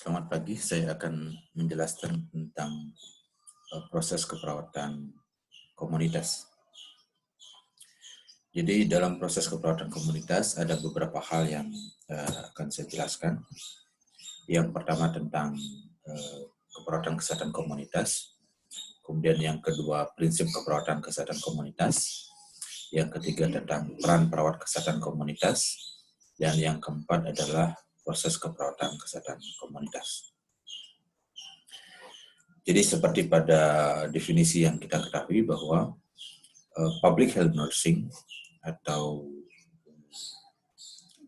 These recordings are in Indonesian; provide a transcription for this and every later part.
Selamat pagi, saya akan menjelaskan tentang proses keperawatan komunitas. Jadi dalam proses keperawatan komunitas ada beberapa hal yang akan saya jelaskan. Yang pertama tentang keperawatan kesehatan komunitas, kemudian yang kedua prinsip keperawatan kesehatan komunitas, yang ketiga tentang peran perawat kesehatan komunitas, dan yang keempat adalah proses keperawatan kesehatan komunitas. Jadi seperti pada definisi yang kita ketahui bahwa public health nursing atau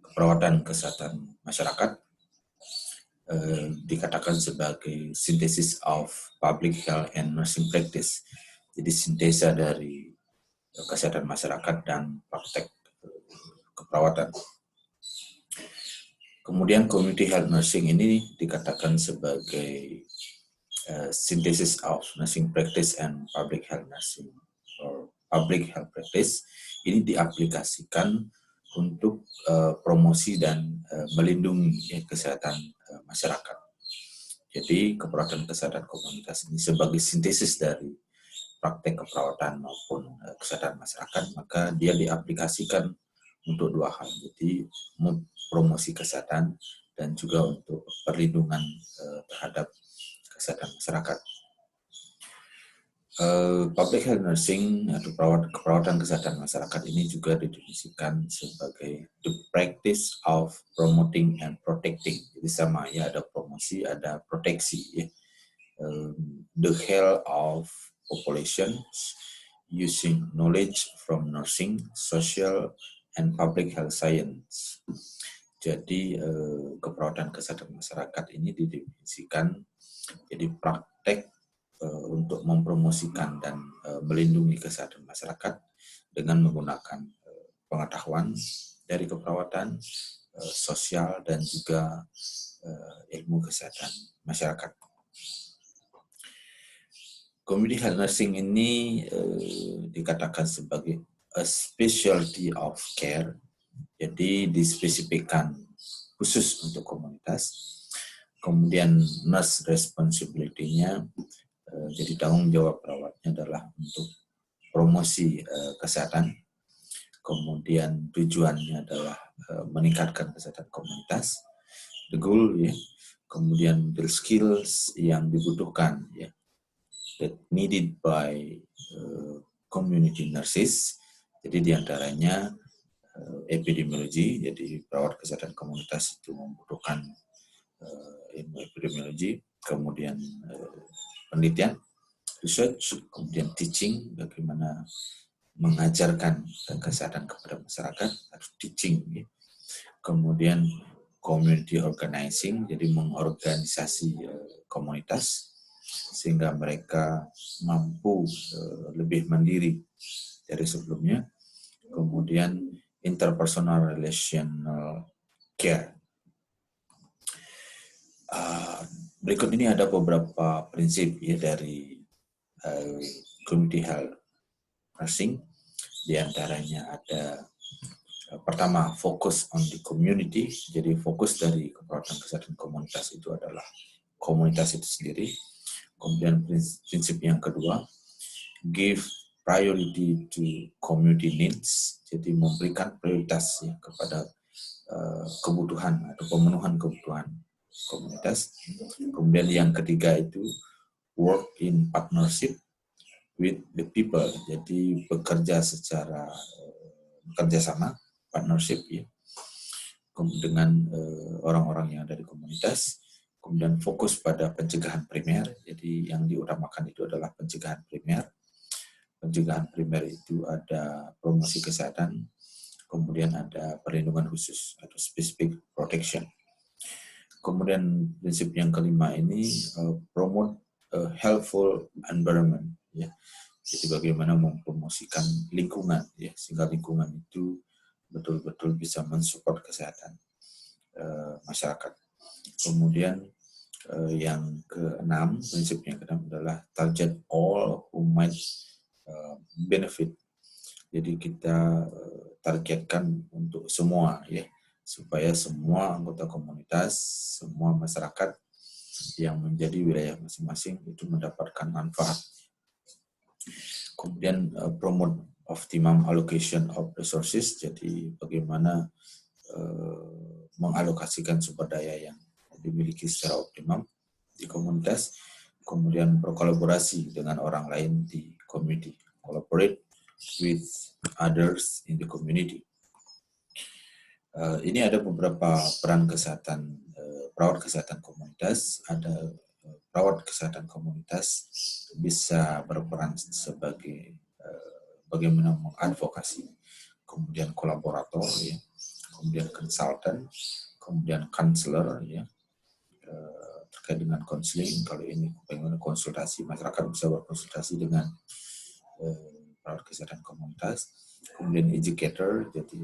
keperawatan kesehatan masyarakat dikatakan sebagai synthesis of public health and nursing practice. Jadi sintesa dari kesehatan masyarakat dan praktek keperawatan. Kemudian community health nursing ini dikatakan sebagai synthesis of nursing practice and public health nursing or public health practice. Ini diaplikasikan untuk promosi dan melindungi kesehatan masyarakat. Jadi keperawatan kesehatan komunitas ini sebagai sintesis dari praktek keperawatan maupun kesehatan masyarakat, maka dia diaplikasikan untuk dua hal. Jadi promosi kesehatan dan juga untuk perlindungan terhadap kesehatan masyarakat. Public health nursing atau keperawatan kesehatan masyarakat ini juga didefinisikan sebagai the practice of promoting and protecting. Jadi sama ya, ada promosi, ada proteksi ya. The health of population using knowledge from nursing, social, and public health science. Jadi keperawatan kesehatan masyarakat ini didefinisikan jadi praktek untuk mempromosikan dan melindungi kesehatan masyarakat dengan menggunakan pengetahuan dari keperawatan, sosial, dan juga ilmu kesehatan masyarakat. Community health nursing ini dikatakan sebagai a specialty of care, jadi dispesifikkan khusus untuk komunitas. Kemudian nurse responsibility-nya, jadi tanggung jawab perawatnya adalah untuk promosi kesehatan. Kemudian tujuannya adalah meningkatkan kesehatan komunitas. The goal ya. Kemudian the skills yang dibutuhkan ya, that needed by community nurses. Jadi diantaranya epidemiologi, jadi perawat kesehatan komunitas itu membutuhkan ilmu epidemiologi, kemudian penelitian, research, kemudian teaching, bagaimana mengajarkan kesehatan kepada masyarakat, atau teaching. Ya. Kemudian community organizing, jadi mengorganisasi komunitas, sehingga mereka mampu lebih mandiri dari sebelumnya. Kemudian interpersonal relational care. Berikut ini ada beberapa prinsip ya dari community health nursing. Di antaranya ada pertama, fokus on the community. Jadi fokus dari keperawatan kesehatan komunitas itu adalah komunitas itu sendiri. Kemudian prinsip yang kedua, give priority to community needs. Jadi memberikan prioritas ya, kepada kebutuhan atau pemenuhan kebutuhan komunitas. Kemudian yang ketiga itu work in partnership with the people. Jadi bekerja secara bekerjasama, partnership ya, dengan orang-orang yang ada di komunitas. Kemudian fokus pada pencegahan primer. Jadi yang diutamakan itu adalah pencegahan primer. Pencegahan primer itu ada promosi kesehatan, kemudian ada perlindungan khusus atau specific protection. Kemudian prinsip yang kelima ini promote a healthful environment ya. Jadi bagaimana mempromosikan lingkungan ya, sehingga lingkungan itu betul-betul bisa mensupport kesehatan masyarakat. Kemudian yang keenam, prinsip yang keenam adalah target all who might benefit. Jadi kita targetkan untuk semua ya, supaya semua anggota komunitas, semua masyarakat yang menjadi wilayah masing-masing itu mendapatkan manfaat. Kemudian promote optimum allocation of resources, jadi bagaimana mengalokasikan sumber daya yang dimiliki secara optimum di komunitas. Kemudian berkolaborasi dengan orang lain di community, collaborate with others in the community. Ini ada beberapa peran kesehatan, perawat kesehatan komunitas. Ada perawat kesehatan komunitas bisa berperan sebagai bagaimana mengadvokasi, kemudian kolaborator, ya, kemudian konsultan, kemudian counselor, ya, terkait dengan konseling. Kalau ini bagaimana konsultasi, masyarakat bisa berkonsultasi dengan perawat kesehatan komunitas. Kemudian educator, jadi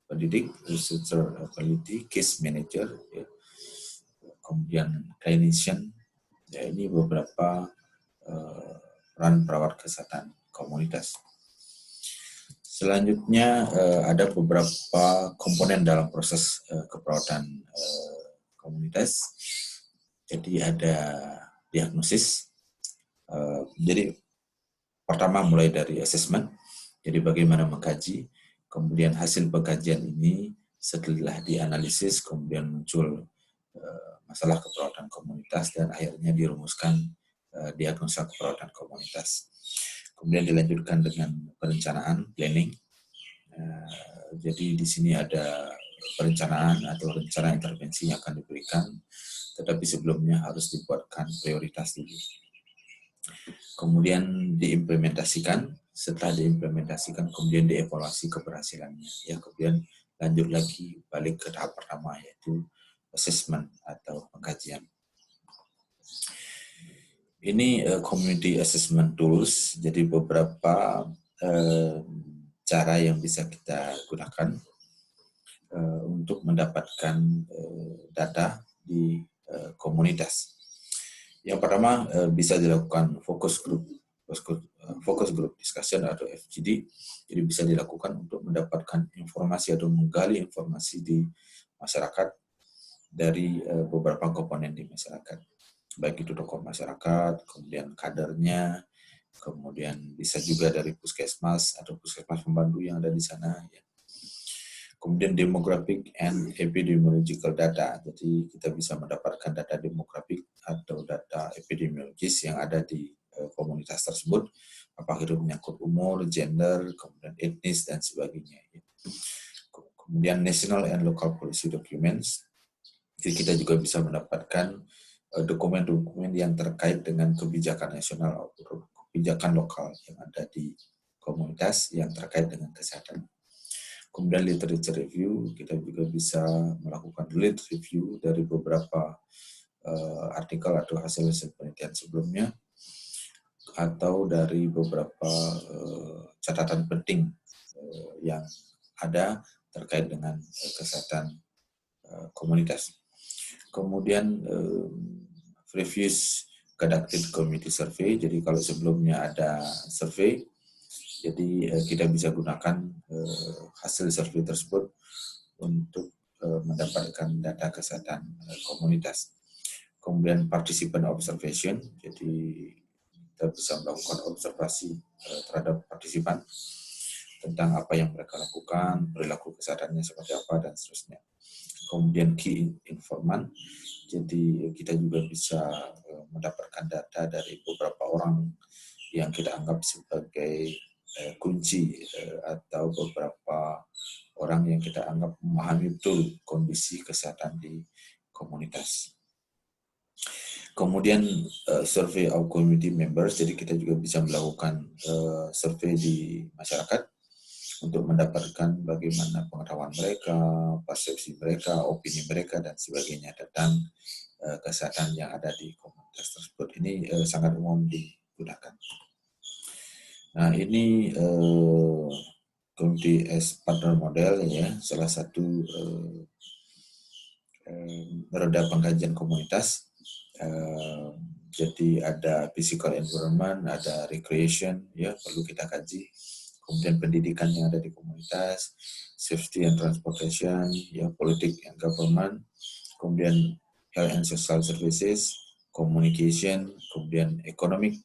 pendidik, researcher, peneliti, case manager, ya. Kemudian clinician, ya, ini beberapa peran perawat kesehatan komunitas. Selanjutnya ada beberapa komponen dalam proses keperawatan komunitas. Jadi ada diagnosis. Jadi pertama mulai dari assessment. Jadi bagaimana mengkaji, kemudian hasil pengkajian ini setelah dianalisis, kemudian muncul masalah keperawatan komunitas dan akhirnya dirumuskan diagnosa keperawatan komunitas. Kemudian dilanjutkan dengan perencanaan, planning. Jadi di sini ada perencanaan atau rencana intervensi yang akan diberikan, tetapi sebelumnya harus dibuatkan prioritas dulu. Kemudian diimplementasikan, setelah diimplementasikan kemudian dievaluasi keberhasilannya. Ya, kemudian lanjut lagi balik ke tahap pertama, yaitu assessment atau pengkajian. Ini community assessment tools, jadi beberapa cara yang bisa kita gunakan untuk mendapatkan data di komunitas. Yang pertama bisa dilakukan focus group discussion atau FGD. Jadi bisa dilakukan untuk mendapatkan informasi atau menggali informasi di masyarakat dari beberapa komponen di masyarakat. Baik itu tokoh masyarakat, kemudian kadernya, kemudian bisa juga dari puskesmas atau puskesmas pembantu yang ada di sana. Ya. Kemudian demographic and epidemiological data, jadi kita bisa mendapatkan data demografik atau data epidemiologis yang ada di komunitas tersebut, apakah itu menyangkut umur, gender, kemudian etnis, dan sebagainya. Ya. Kemudian national and local policy documents, jadi kita juga bisa mendapatkan dokumen-dokumen yang terkait dengan kebijakan nasional atau kebijakan lokal yang ada di komunitas yang terkait dengan kesehatan. Kemudian literature review, kita juga bisa melakukan lead review dari beberapa artikel atau hasil penelitian sebelumnya, atau dari beberapa catatan penting yang ada terkait dengan kesehatan komunitas. Kemudian previous conducted community survey, jadi kalau sebelumnya ada survei, jadi kita bisa gunakan hasil survei tersebut untuk mendapatkan data kesehatan komunitas. Kemudian participant observation, jadi kita bisa melakukan observasi terhadap partisipan tentang apa yang mereka lakukan, perilaku kesehatannya seperti apa, dan seterusnya. Kemudian key informant, jadi kita juga bisa mendapatkan data dari beberapa orang yang kita anggap sebagai kunci atau beberapa orang yang kita anggap memahami betul kondisi kesehatan di komunitas. Kemudian survey of community members, jadi kita juga bisa melakukan survei di masyarakat untuk mendapatkan bagaimana pengetahuan mereka, persepsi mereka, opini mereka, dan sebagainya tentang kesehatan yang ada di komunitas tersebut. Ini sangat umum digunakan. Nah, ini community as partner model, ya, salah satu roda pengkajian komunitas. Jadi ada physical environment, ada recreation, ya, perlu kita kaji. Kemudian pendidikan yang ada di komunitas, safety and transportation, ya, politik and government, kemudian health and social services, communication, kemudian economic,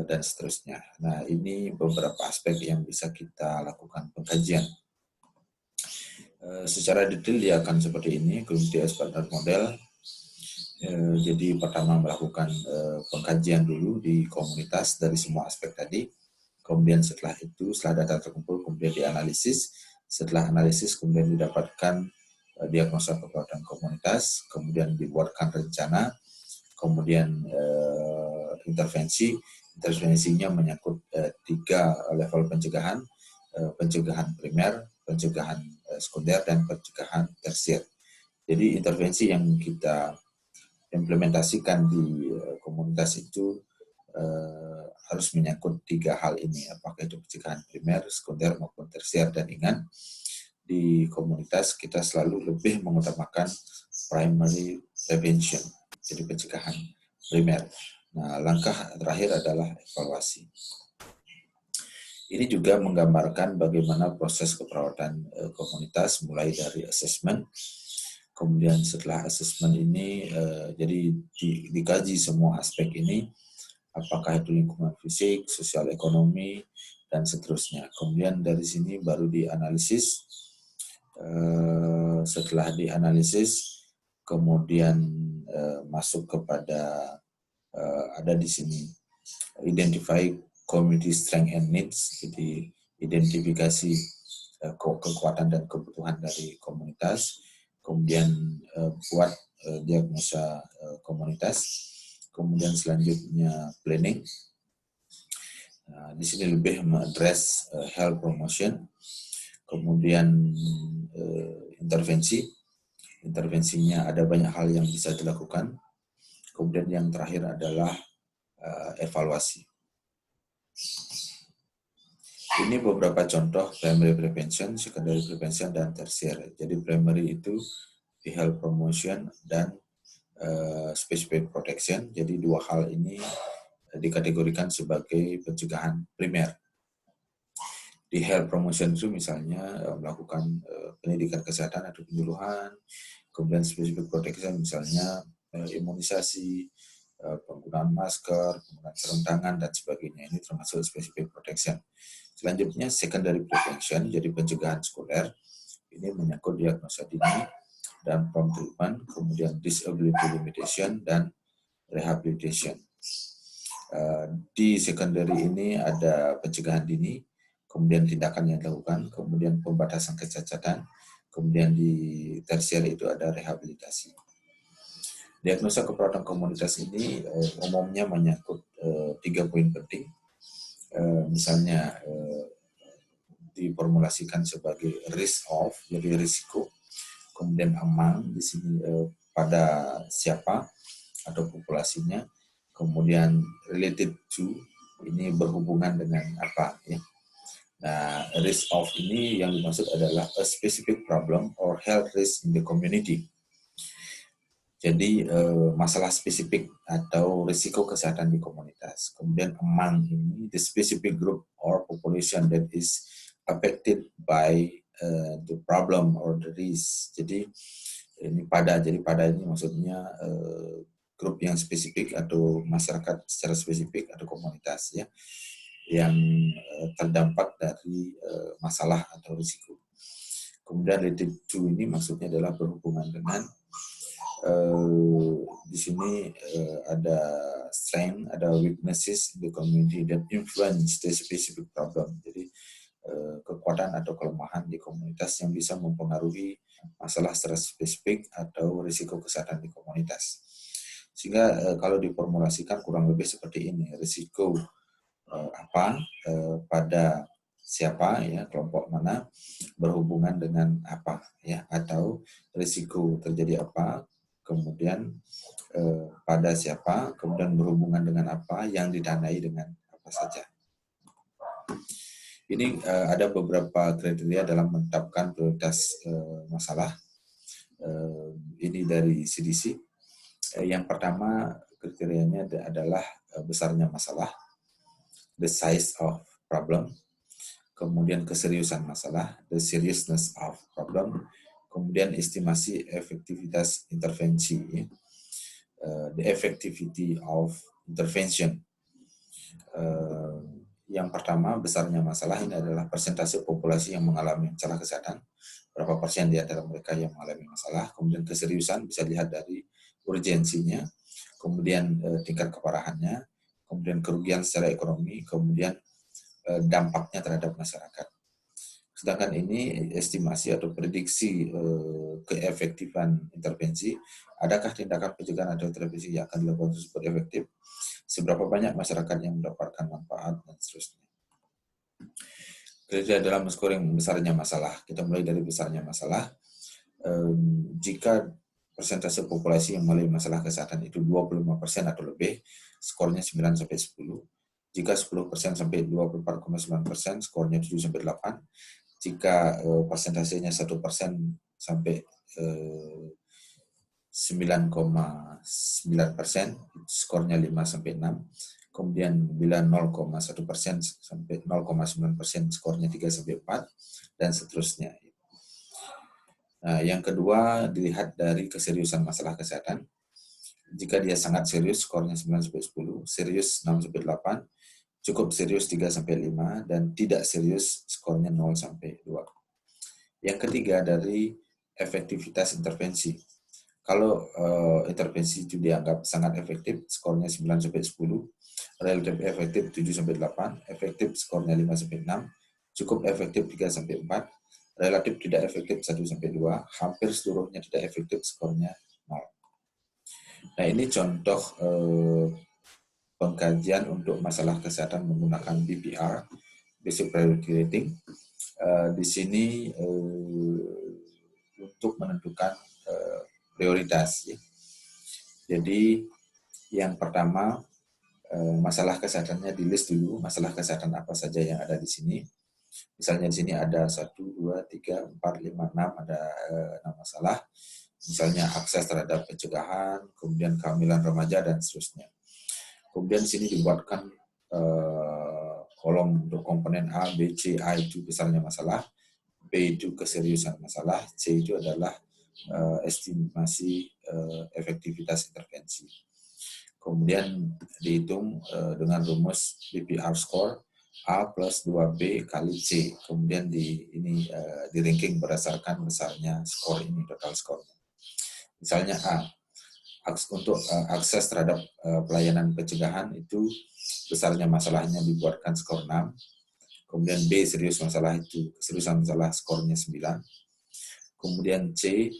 dan seterusnya. Nah, ini beberapa aspek yang bisa kita lakukan pengkajian. Secara detail dia akan seperti ini, Community as Partner Model. Jadi pertama melakukan pengkajian dulu di komunitas dari semua aspek tadi. Kemudian setelah itu, setelah data terkumpul, kemudian dianalisis. Setelah analisis, kemudian didapatkan diagnosa kekuatan komunitas, kemudian dibuatkan rencana, kemudian intervensinya menyangkut 3 level pencegahan, pencegahan primer, pencegahan sekunder, dan pencegahan tersier. Jadi intervensi yang kita implementasikan di komunitas itu harus menyangkut 3 hal ini, apakah itu pencegahan primer, sekunder, maupun tersier. Dan ingat, di komunitas kita selalu lebih mengutamakan primary prevention, jadi pencegahan primer. Nah, langkah terakhir adalah evaluasi. Ini juga menggambarkan bagaimana proses keperawatan komunitas, mulai dari assessment. Kemudian setelah assessment ini, jadi dikaji semua aspek ini, apakah itu lingkungan fisik, sosial ekonomi, dan seterusnya. Kemudian dari sini baru dianalisis. Setelah dianalisis, kemudian masuk kepada ada di sini identify community strength and needs, jadi identifikasi kekuatan dan kebutuhan dari komunitas, kemudian buat diagnosa komunitas, kemudian selanjutnya planning. Nah, di sini lebih mengadres health promotion, kemudian intervensinya ada banyak hal yang bisa dilakukan. Kemudian yang terakhir adalah evaluasi. Ini beberapa contoh primary prevention, secondary prevention, dan tertiary. Jadi primary itu health promotion dan specific protection. Jadi 2 hal ini dikategorikan sebagai pencegahan primer. Di health promotion itu misalnya melakukan pendidikan kesehatan atau penyuluhan, kemudian specific protection misalnya imunisasi, penggunaan masker, penggunaan sarung tangan, dan sebagainya. Ini termasuk specific protection. Selanjutnya secondary prevention, jadi pencegahan sekunder. Ini menyangkut diagnosa dini dan prompt treatment, kemudian disability limitation, dan rehabilitation. Di secondary ini ada pencegahan dini, kemudian tindakan yang dilakukan, kemudian pembatasan kecacatan, kemudian di tertiary itu ada rehabilitasi. Diagnosa keperawatan komunitas ini umumnya menyangkut 3 poin penting. Misalnya diformulasikan sebagai risk of, jadi risiko, kemudian among, di sini pada siapa atau populasinya, kemudian related to, ini berhubungan dengan apa ya. Nah, risk of ini yang dimaksud adalah a specific problem or health risk in the community. Jadi masalah spesifik atau risiko kesehatan di komunitas. Kemudian among ini the specific group or population that is affected by the problem or the risk. Jadi ini pada ini maksudnya grup yang spesifik atau masyarakat secara spesifik atau komunitas ya yang terdampak dari masalah atau risiko. Kemudian related to ini maksudnya adalah berhubungan dengan di sini ada strength, ada weaknesses in the community that influence the specific problem. Jadi kekuatan atau kelemahan di komunitas yang bisa mempengaruhi masalah secara spesifik atau risiko kesehatan di komunitas. Sehingga kalau diformulasikan kurang lebih seperti ini, risiko apa pada siapa ya, kelompok mana, berhubungan dengan apa ya, atau risiko terjadi apa, kemudian pada siapa, kemudian berhubungan dengan apa, yang didanai dengan apa saja. Ini ada beberapa kriteria dalam menetapkan prioritas masalah. Ini dari CDC. Yang pertama kriterianya adalah besarnya masalah, the size of problem, kemudian keseriusan masalah, the seriousness of problem, kemudian estimasi efektivitas intervensi. the effectivity of intervention. Yang pertama, besarnya masalah ini adalah persentase populasi yang mengalami masalah kesehatan, berapa persen di antara mereka yang mengalami masalah, kemudian keseriusan bisa dilihat dari urgensinya, kemudian tingkat keparahannya, kemudian kerugian secara ekonomi, kemudian dampaknya terhadap masyarakat. Sedangkan ini estimasi atau prediksi keefektifan intervensi, adakah tindakan pencegahan atau intervensi yang akan dilakukan tersebut efektif, seberapa banyak masyarakat yang mendapatkan manfaat, dan seterusnya. Kriteria dalam scoring besarnya masalah. Kita mulai dari besarnya masalah. Jika persentase populasi yang mengalami masalah kesehatan itu 25% atau lebih, skornya 9-10. Jika 10% sampai 24,9%, skornya 7-8. Jika persentasenya 1% sampai 9,9%, skornya 5-6. Kemudian bila 0,1% sampai 0,9%, skornya 3-4, dan seterusnya. Nah, yang kedua, dilihat dari keseriusan masalah kesehatan. Jika dia sangat serius, skornya 9-10, serius 6-8, cukup serius 3-5, dan tidak serius, skornya 0-2. Yang ketiga, dari efektivitas intervensi. Kalau intervensi itu dianggap sangat efektif, skornya 9-10, relatif efektif 7-8, efektif skornya 5-6, cukup efektif 3-4, relatif tidak efektif 1-2, hampir seluruhnya tidak efektif, skornya 0. Nah, ini contoh pengkajian untuk masalah kesehatan menggunakan BPR, Basic Priority Rating. Di sini untuk menentukan prioritas. Ya. Jadi yang pertama, masalah kesehatannya di list dulu, masalah kesehatan apa saja yang ada di sini. Misalnya di sini ada 1, 2, 3, 4, 5, 6, ada 6 masalah. Misalnya akses terhadap pencegahan, kemudian kehamilan remaja, dan seterusnya. Kemudian di sini dibuatkan kolom untuk komponen A, B, C, A itu besarnya masalah, B itu keseriusan masalah, C itu adalah estimasi efektivitas intervensi. Kemudian dihitung dengan rumus BPR score A plus 2B kali C. Kemudian di ranking berdasarkan besarnya skor ini, total skor. Misalnya A, untuk akses terhadap pelayanan pencegahan itu besarnya masalahnya dibuatkan skor 6. Kemudian B, serius masalah itu, keseriusan masalah skornya 9. Kemudian C,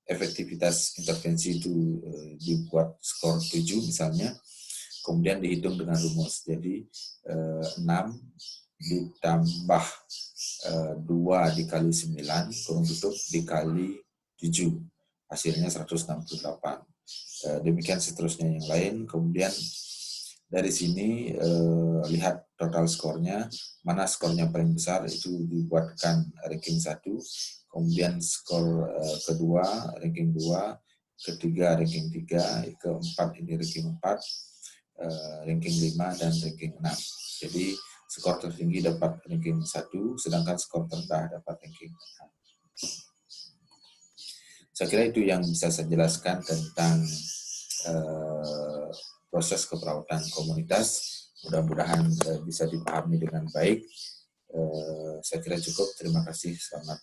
efektivitas intervensi itu dibuat skor 7 misalnya. Kemudian dihitung dengan rumus. Jadi 6 ditambah 2 dikali 9, kurung tutup, dikali 7. Hasilnya 168. Demikian seterusnya yang lain. Kemudian dari sini lihat total skornya, mana skornya paling besar itu dibuatkan ranking 1, kemudian skor kedua ranking 2, ketiga ranking 3, keempat ini ranking 4, ranking 5, dan ranking 6. Jadi skor tertinggi dapat ranking 1, sedangkan skor terendah dapat ranking 6. Saya kira itu yang bisa saya jelaskan tentang proses keperawatan komunitas. Mudah-mudahan bisa dipahami dengan baik. Saya kira cukup. Terima kasih. Selamat